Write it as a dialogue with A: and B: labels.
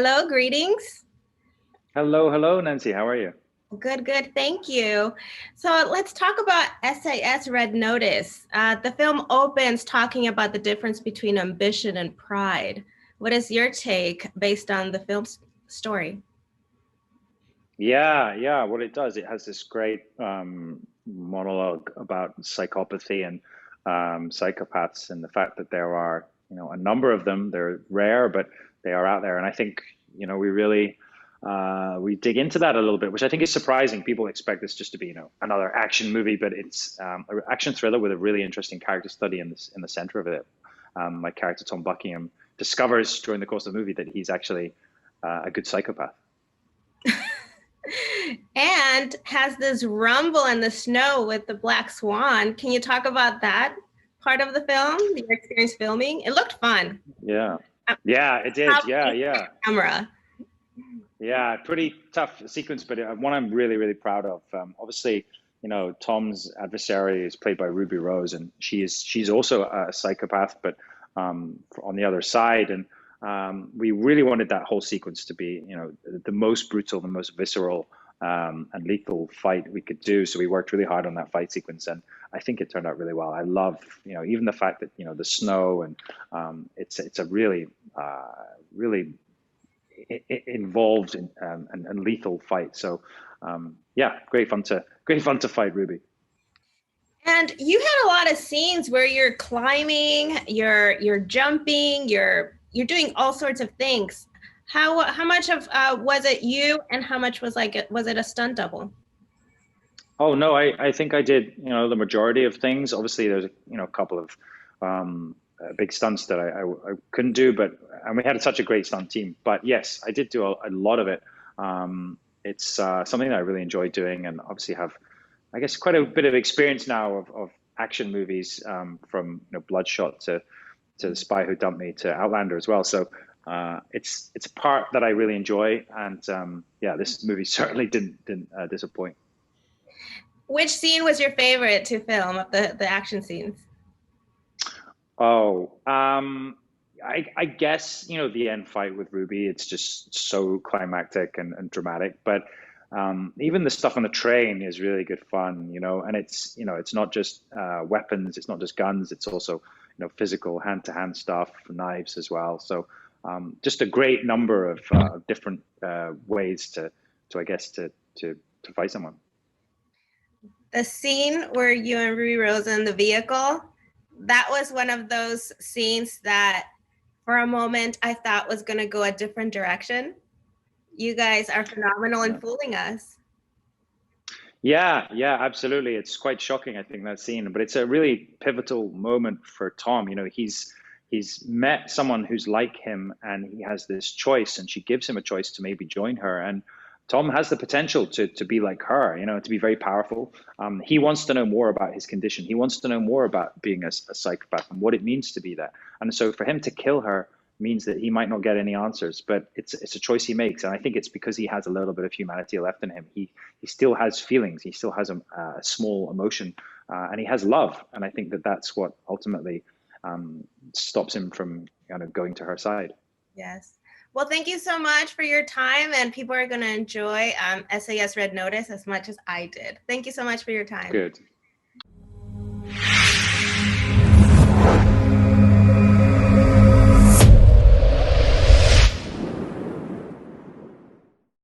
A: Hello, greetings.
B: Hello, hello, Nancy. How are you?
A: Good, good. Thank you. So let's talk about SAS Red Notice. The film opens talking about the difference between ambition and pride. What is your take based on the film's story?
B: Yeah. What it does, it has this great monologue about psychopathy and psychopaths, and the fact that there are, a number of them. They're rare, but they are out there. And I think, we really we dig into that a little bit, which I think is surprising. People expect this just to be, another action movie, but it's an action thriller with a really interesting character study in the center of it. My character Tom Buckingham discovers during the course of the movie that he's actually a good psychopath.
A: And has this rumble in the snow with the black swan. Can you talk about that part of the film, your experience filming? It looked fun.
B: Yeah, it did. Yeah.
A: Camera.
B: Yeah, pretty tough sequence, but one I'm really, really proud of. Obviously, Tom's adversary is played by Ruby Rose, and she's also a psychopath, but on the other side. And we really wanted that whole sequence to be, the most brutal, the most visceral, and lethal fight we could do. So we worked really hard on that fight sequence, and I think it turned out really well. I love, even the fact that the snow, and it's a really, really involved and lethal fight. So yeah, great fun to fight Ruby.
A: And you had a lot of scenes where you're climbing, you're jumping, you're doing all sorts of things. How much of was it you, and how much was it a stunt double?
B: Oh no, I think I did, the majority of things. Obviously there's a couple of big stunts that I couldn't do, and we had such a great stunt team. But yes, I did do a lot of it. It's something that I really enjoy doing, and obviously have, I guess, quite a bit of experience now of action movies, from Bloodshot to The Spy Who Dumped Me to Outlander as well. So it's a part that I really enjoy, and yeah, this movie certainly didn't disappoint.
A: Which scene was your favorite to film of the action scenes?
B: Oh, I guess, the end fight with Ruby, it's just so climactic and dramatic. But even the stuff on the train is really good fun, and it's not just weapons, it's not just guns, it's also, physical hand-to-hand stuff, knives as well. So just a great number of different ways to I guess, to fight someone.
A: The scene where you and Ruby Rose in the vehicle, that was one of those scenes that for a moment I thought was going to go a different direction. You guys are phenomenal in fooling us.
B: Yeah, absolutely. It's quite shocking, I think, that scene, but it's a really pivotal moment for Tom. He's met someone who's like him, and he has this choice, and she gives him a choice to maybe join her. And Tom has the potential to be like her, to be very powerful. He wants to know more about his condition. He wants to know more about being a psychopath and what it means to be that. And so for him to kill her means that he might not get any answers, but it's a choice he makes. And I think it's because he has a little bit of humanity left in him. He still has feelings. He still has a small emotion, and he has love. And I think that that's what ultimately stops him from going to her side.
A: Yes. Well, thank you so much for your time, and people are going to enjoy SAS Red Notice as much as I did. Thank you so much for your time.
B: Good.